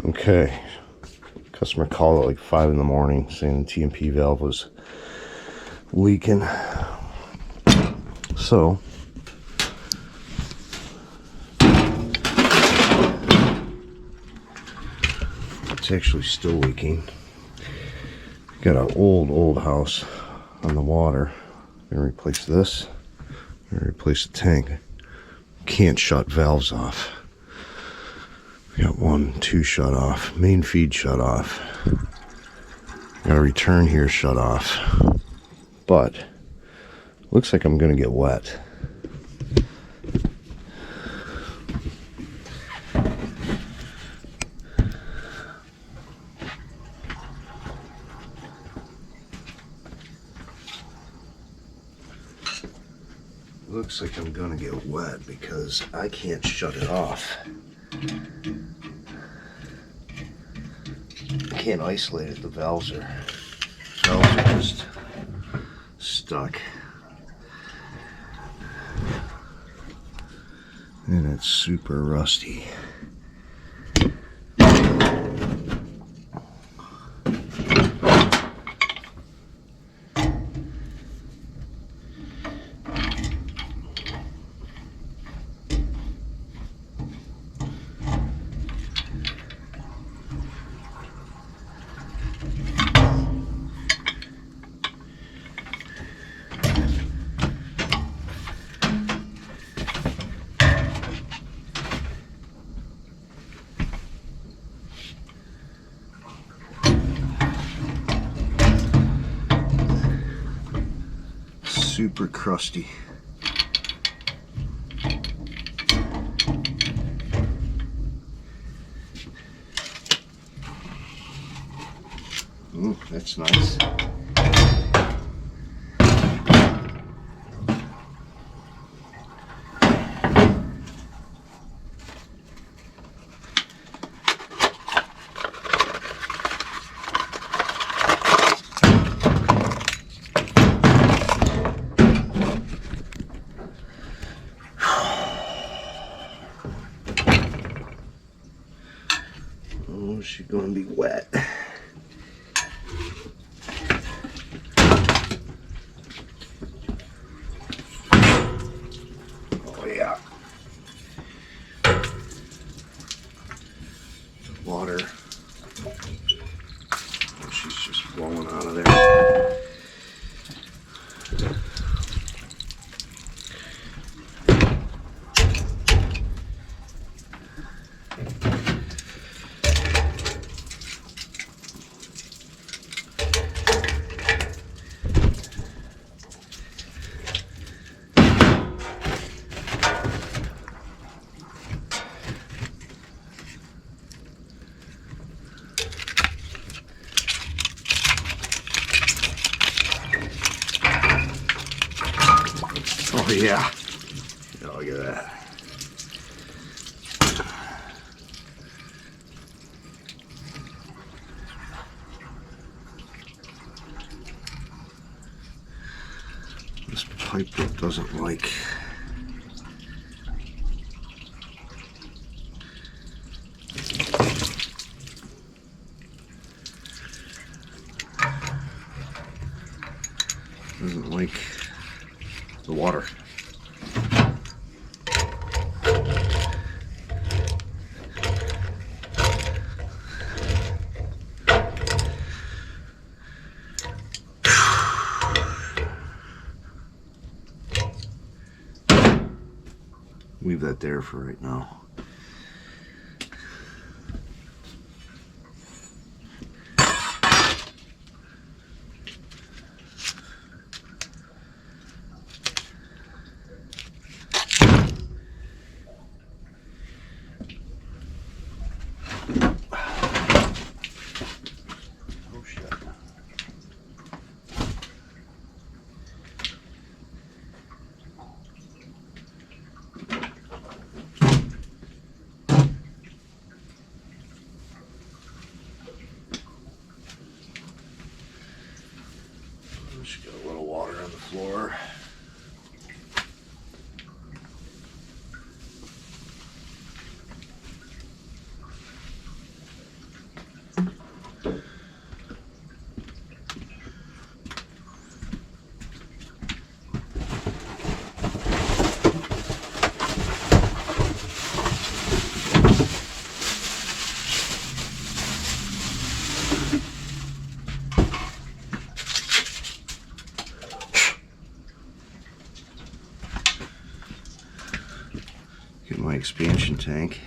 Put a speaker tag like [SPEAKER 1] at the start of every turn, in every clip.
[SPEAKER 1] Okay, customer called at like 5 in the morning saying the TMP valve was leaking. So it's actually still leaking. Got an old house on the water. I'm gonna replace this. I'm gonna replace the tank. Can't shut valves off. We got 1, 2 shut off. Main feed shut off. Got a return here shut off. But looks like I'm gonna get wet. Looks like I'm gonna get wet because I can't shut it off. I can't isolate it. The valves are just stuck. And it's super rusty. Super crusty. Ooh, that's nice. Oh, she's gonna be wet. Oh yeah. Water. Oh, she's just flowing out of there. Oh yeah. Oh, look at that. This pipe doesn't like. Doesn't like the water. Leave that there for right now. expansion tank.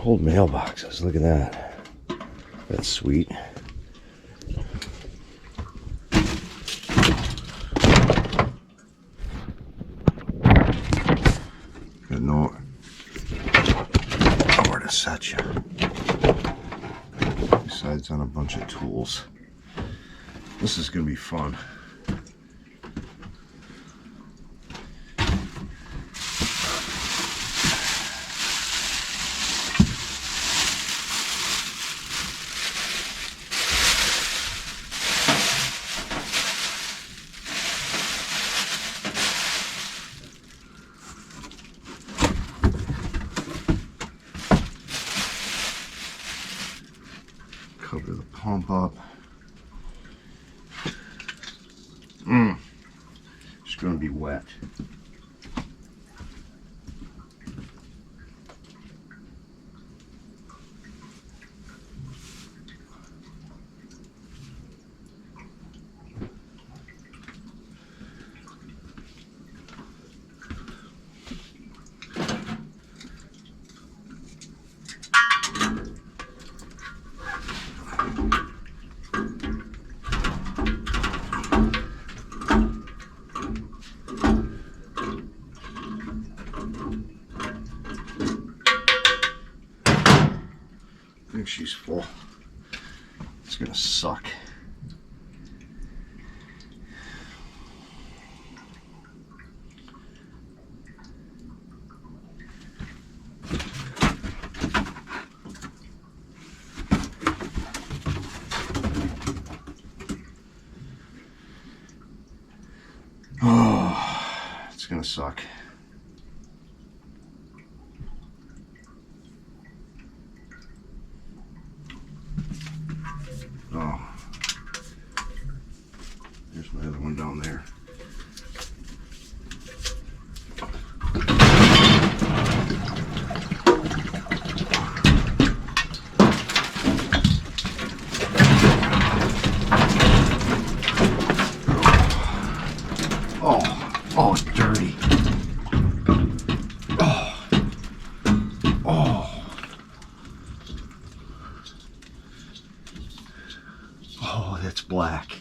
[SPEAKER 1] Old mailboxes, look at that. That's sweet. Gotta know where to set you. Besides on a bunch of tools. This is gonna be fun. Cover the pump up. It's going to be wet. I think she's full. It's gonna suck. Oh, it's gonna suck. Oh, there's my other one down there. Oh, it's dirty. Oh, that's black.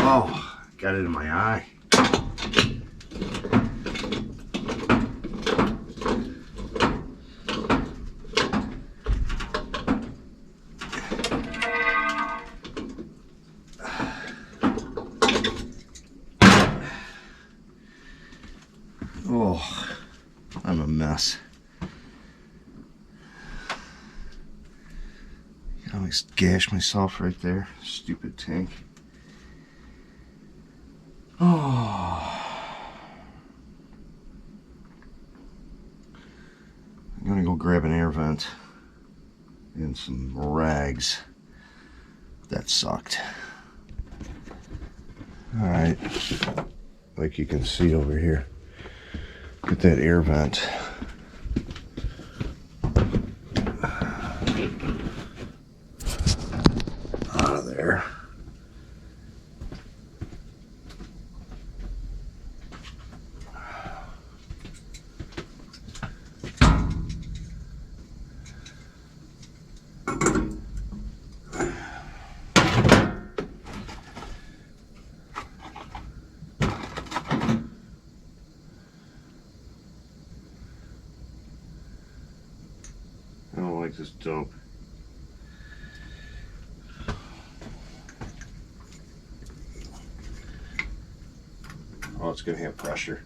[SPEAKER 1] Oh, got it in my eye. Oh, I'm a mess. I always gash myself right there. Stupid tank. Oh. I'm gonna go grab an air vent and some rags. That sucked. Alright. Like you can see over here. Get that air vent. Out of there. I don't like this dope. Oh, it's gonna have pressure.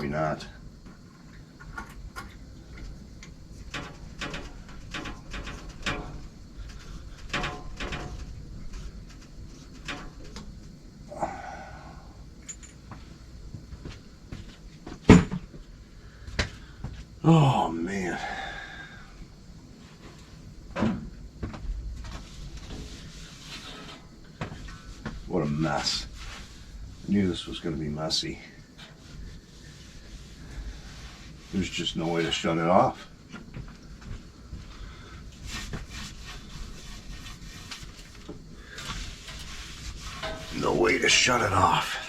[SPEAKER 1] maybe not. Oh man. What a mess. I knew this was going to be messy. There's just no way to shut it off. No way to shut it off.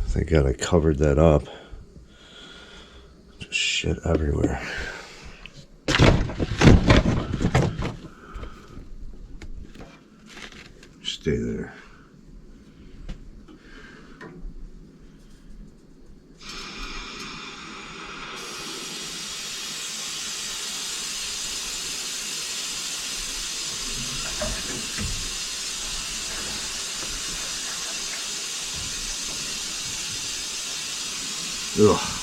[SPEAKER 1] Thank God I covered that up. Just shit everywhere. Stay there. Ugh.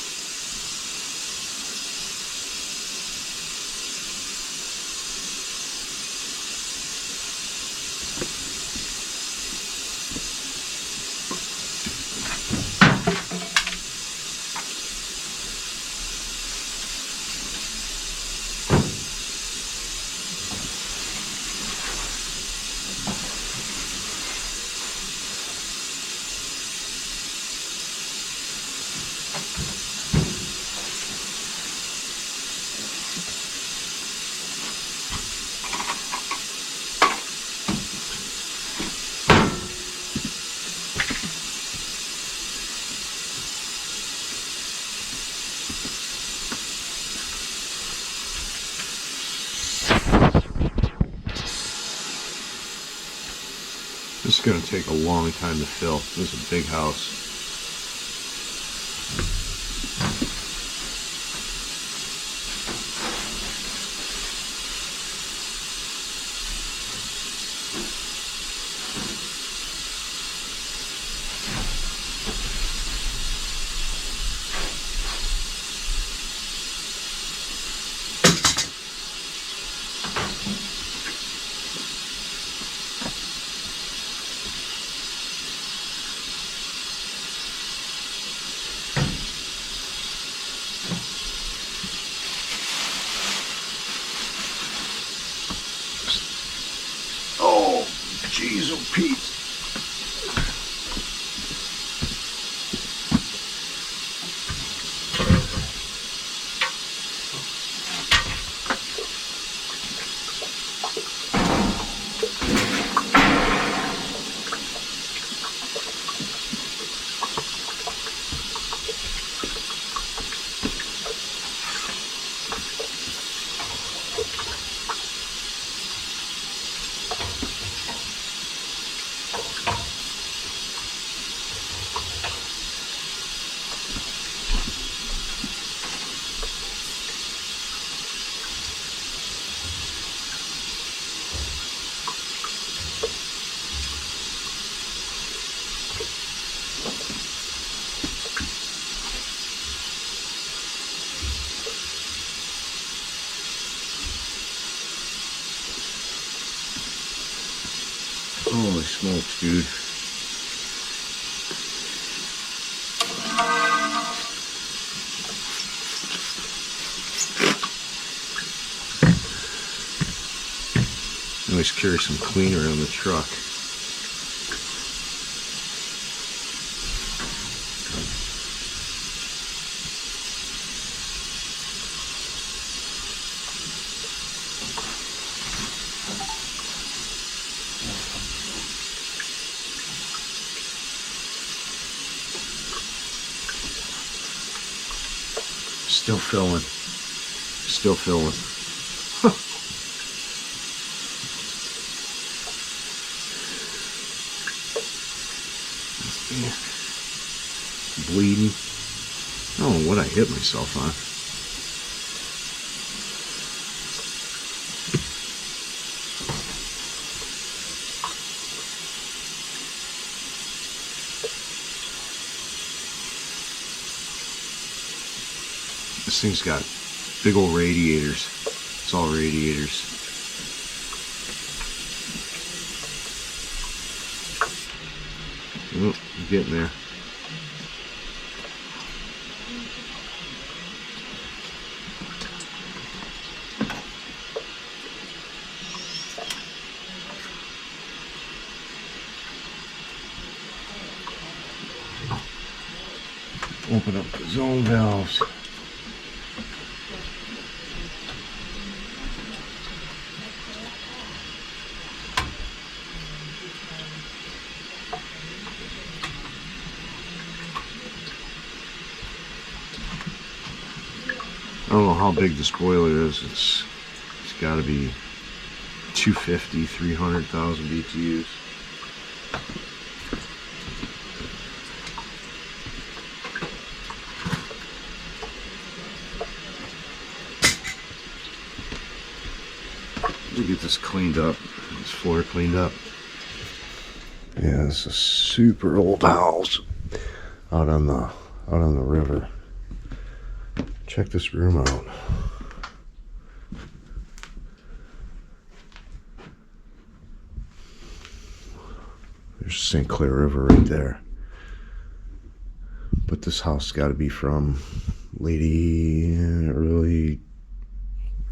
[SPEAKER 1] This is going to take a long time to fill. This is a big house. Jeez, oh Pete. Holy smokes, dude. I always carry some cleaner in the truck. Still filling. Still filling. Bleeding. I don't know what I hit myself on. This thing's got big old radiators. It's all radiators. Oh, I'm getting there. Open up the zone valves. I don't know how big the spoiler is. It's got to be 250, 300,000 BTUs. Let me get this cleaned up. This floor cleaned up. Yeah, this is a super old house out on the river. Check this room out. There's St. Clair River right there. But this house has got to be from early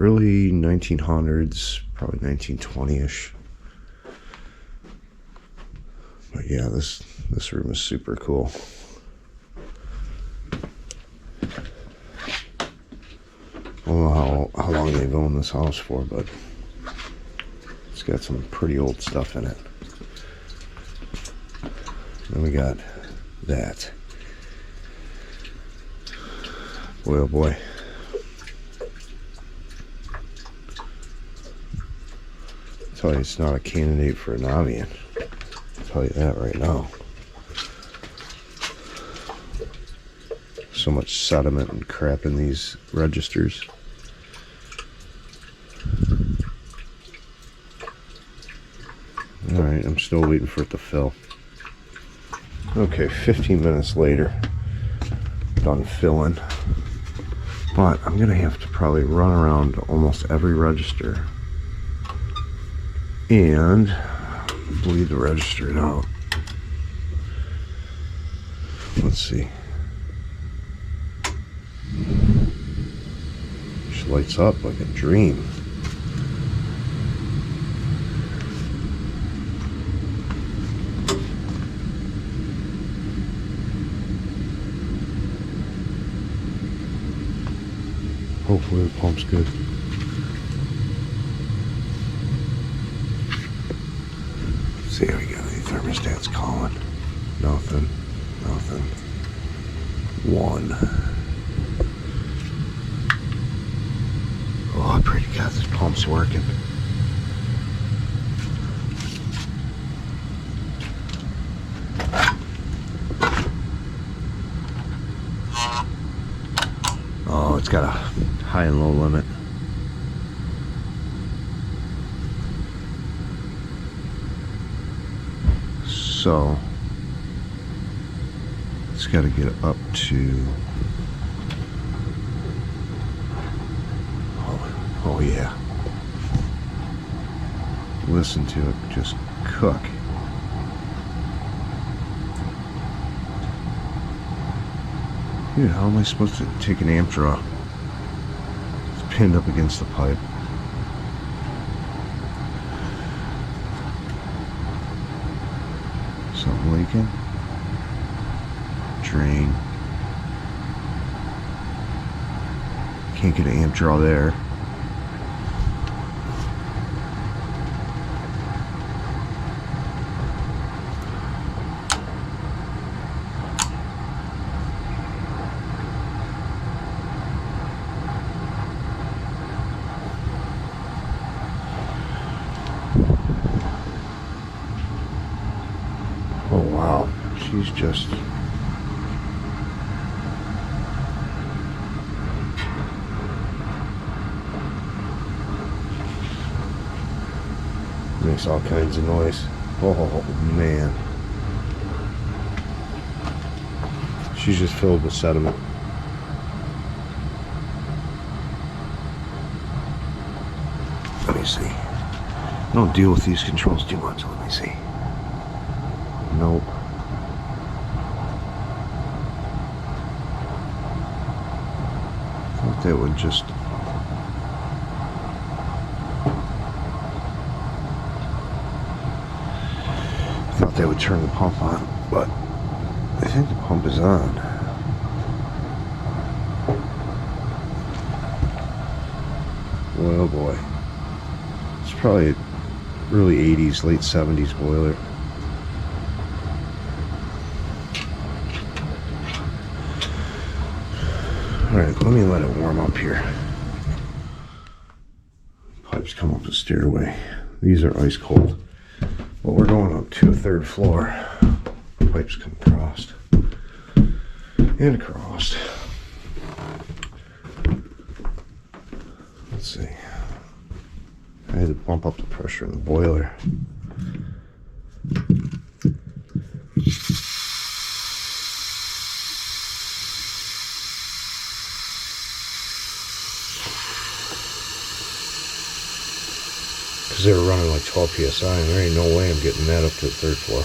[SPEAKER 1] 1900s, probably 1920-ish. But yeah, this room is super cool. I don't know how long they've owned this house for, but it's got some pretty old stuff in it. Then we got that. Boy, oh boy. I'll tell you, it's not a candidate for an Avian. I'll tell you that right now. So much sediment and crap in these registers. Alright, I'm still waiting for it to fill. Okay, 15 minutes later, done filling. But I'm going to have to probably run around almost every register and bleed the register out. Let's see. She lights up like a dream. Hopefully the pump's good. Let's see how we go. The thermostat's calling. Nothing. Nothing. 1. Oh, I pray to God this pump's working. Oh, it's got a high and low limit. So it's got to get up to, oh yeah, listen to it just cook. Dude, how am I supposed to take an amp draw? It's pinned up against the pipe. Something leaking. Drain. Can't get an amp draw there. Oh wow, she's just makes all kinds of noise. Oh man, she's just filled with sediment. see. I don't deal with these controls too much. Let me see. Nope. I thought that would just... I thought that would turn the pump on, but I think the pump is on. Oh boy. It's probably a early 80s, late 70s boiler. Alright, let me let it warm up here. Pipes come up the stairway. These are ice cold. But we're going up to a 3rd floor. Pipes come across. And across. Let's see. I had to bump up the pressure in the boiler. Because they were running like 12 psi, and there ain't no way I'm getting that up to the 3rd floor.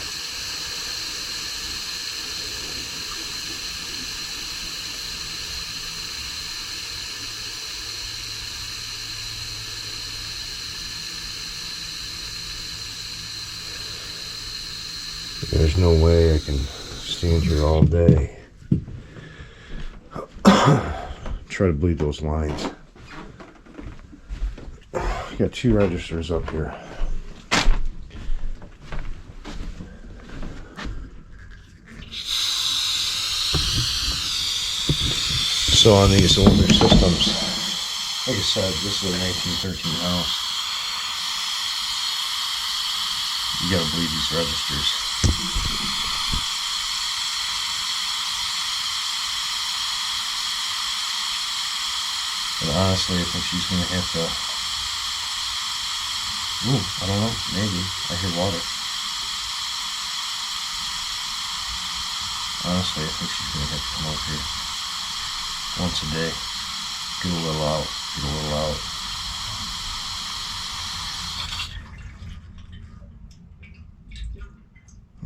[SPEAKER 1] There's no way I can stand here all day. Try to bleed those lines. Got 2 registers up here. So on these older systems, like I said, this is a 1913 house. You gotta bleed these registers. But honestly, I think she's gonna have to. Ooh, I don't know, maybe. I hear water. Honestly, I think she's going to have to come up here once a day. Get a little out, get a little out.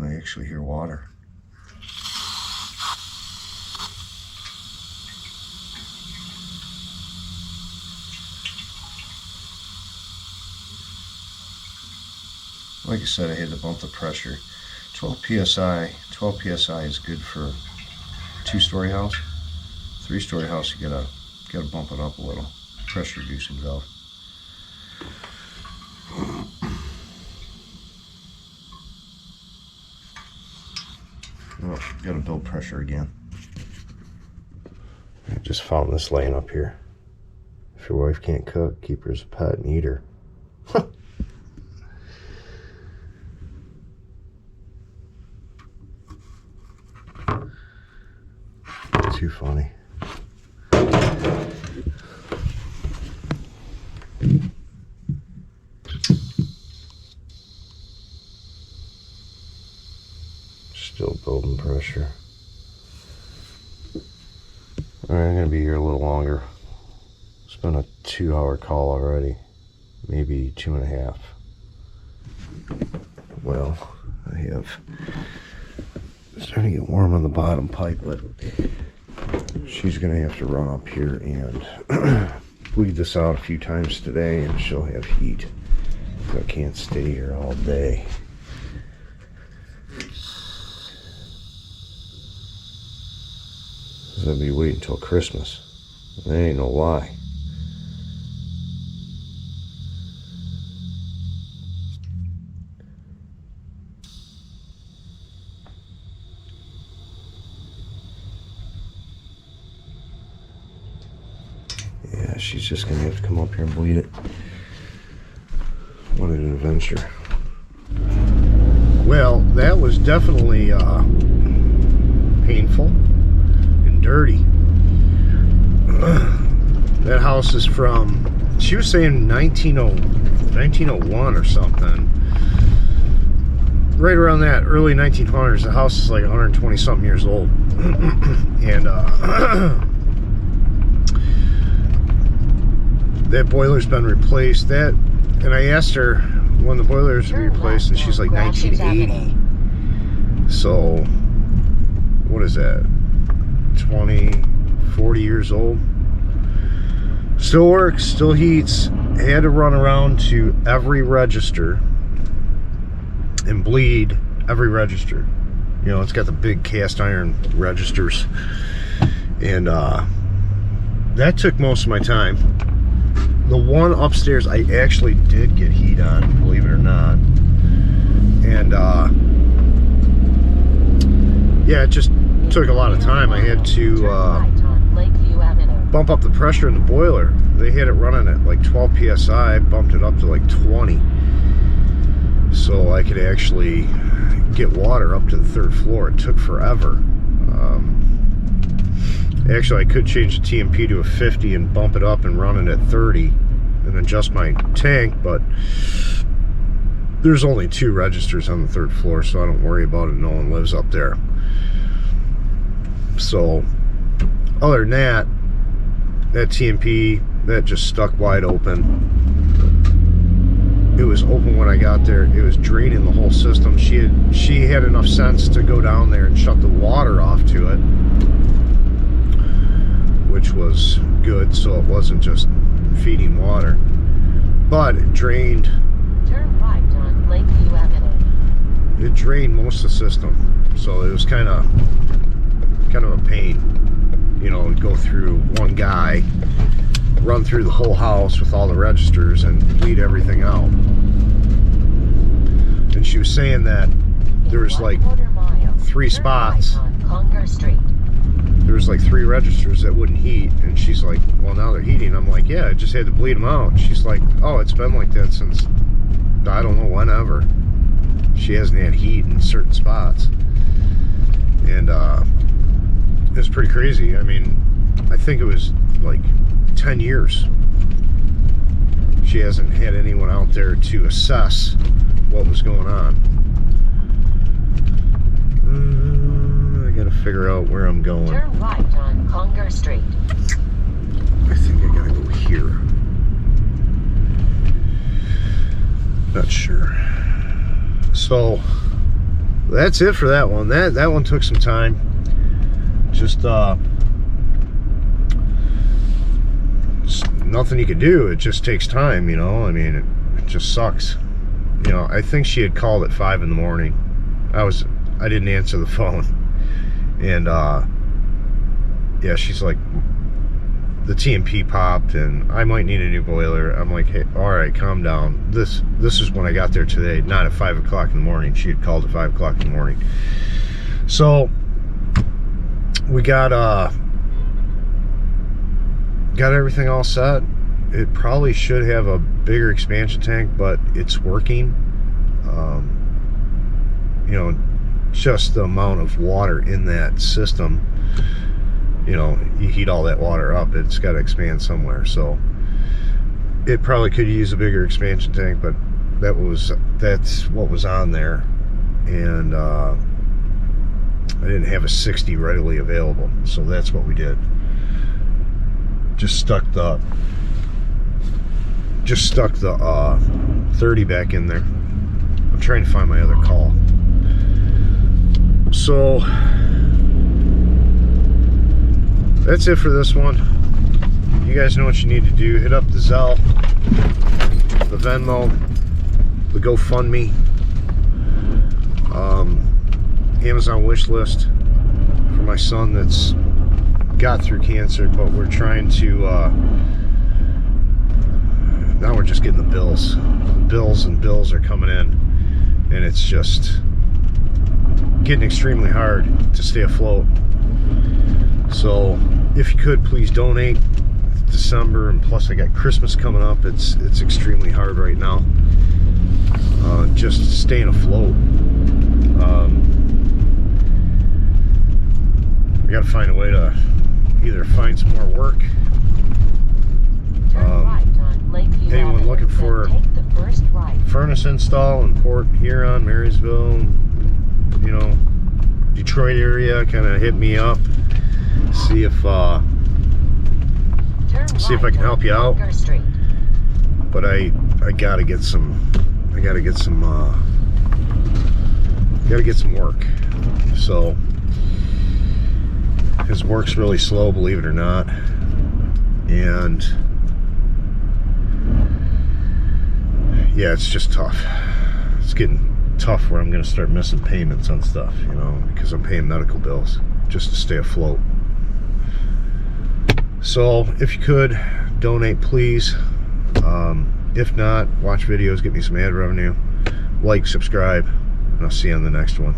[SPEAKER 1] I actually hear water. Like I said, I had to bump the pressure. 12 psi. 12 psi is good for a 2-story house. 3-story house, you gotta bump it up a little. Pressure reducing valve. Oh, gotta build pressure again. I just found this laying up here. If your wife can't cook, keep her as a pet and eat her. Too funny. Still building pressure. Alright, I'm gonna be here a little longer. It's been a 2-hour call already. Maybe 2.5. Well, I have. It's starting to get warm on the bottom pipe, but she's gonna have to run up here and bleed this out a few times today, and she'll have heat. So I can't stay here all day. So I'll be waiting until Christmas. That ain't no lie. Yeah, she's just gonna have to come up here and bleed it. What an adventure. Well, that was definitely painful and dirty. That house is from, she was saying 1901 or something. Right around that, early 1900s. The house is like 120 something years old. And that boiler's been replaced. That And I asked her when the boilers would be replaced, and she's like 1980. So, what is that? 20, 40 years old. Still works, still heats. Had to run around to every register and bleed every register. You know, it's got the big cast iron registers. And that took most of my time. The one upstairs I actually did get heat on, believe it or not. And yeah, it just took a lot of time. I had to bump up the pressure in the boiler. They had it running at like 12 psi, bumped it up to like 20, so I could actually get water up to the 3rd floor. It took forever. Actually, I could change the TMP to a 50 and bump it up and run it at 30 and adjust my tank, but there's only 2 registers on the 3rd floor, so I don't worry about it. No one lives up there. So other than that, that TMP, that just stuck wide open. It was open when I got there. It was draining the whole system. She had enough sense to go down there and shut the water off to it, which was good, so it wasn't just feeding water. But it drained.
[SPEAKER 2] Turn right on Lakeview Avenue.
[SPEAKER 1] It drained most of the system, so it was kind of a pain, you know, to go through one guy, run through the whole house with all the registers and bleed everything out. And she was saying that there was like 3 spots. There was like 3 registers that wouldn't heat, and she's like, well, now they're heating. I'm like, yeah, I just had to bleed them out. She's like, oh, it's been like that since I don't know whenever. She hasn't had heat in certain spots. And it's pretty crazy. I mean, I think it was like 10 years she hasn't had anyone out there to assess what was going on. I gotta figure out where I'm going.
[SPEAKER 2] Turn right on Conger Street.
[SPEAKER 1] I think I gotta go here. Not sure. So that's it for that one. That one took some time. Just nothing you could do. It just takes time, you know. I mean, it just sucks. You know, I think she had called at 5 in the morning. I didn't answer the phone, and yeah, she's like, the TMP popped and I might need a new boiler. I'm like, hey, all right, calm down. This is when I got there today, not at 5 o'clock in the morning. She had called at 5 o'clock in the morning. So we got everything all set. It probably should have a bigger expansion tank, but it's working. You know, just the amount of water in that system, you know, you heat all that water up, it's got to expand somewhere. So it probably could use a bigger expansion tank, but that's what was on there. And I didn't have a 60 readily available, so that's what we did. Just stuck the 30 back in there. I'm trying to find my other call. So that's it for this one. You guys know what you need to do. Hit up the Zelle, the Venmo, the GoFund Me, Amazon wish list for my son that's got through cancer, but we're trying to now we're just getting the bills. Bills are coming in, and it's just getting extremely hard to stay afloat. So if you could, please donate. It's December, and plus I got Christmas coming up. It's extremely hard right now, just staying afloat. We got to find a way to either find some more work. Anyone looking for furnace install in Port Huron, Marysville, you know, Detroit area, kind of hit me up. See if I can help you out. But I I gotta get some work. So his work's really slow, believe it or not, and yeah, it's just tough. It's getting tough where I'm gonna start missing payments on stuff, you know, because I'm paying medical bills just to stay afloat. So if you could donate, please. If not, watch videos, get me some ad revenue, like, subscribe, and I'll see you on the next one.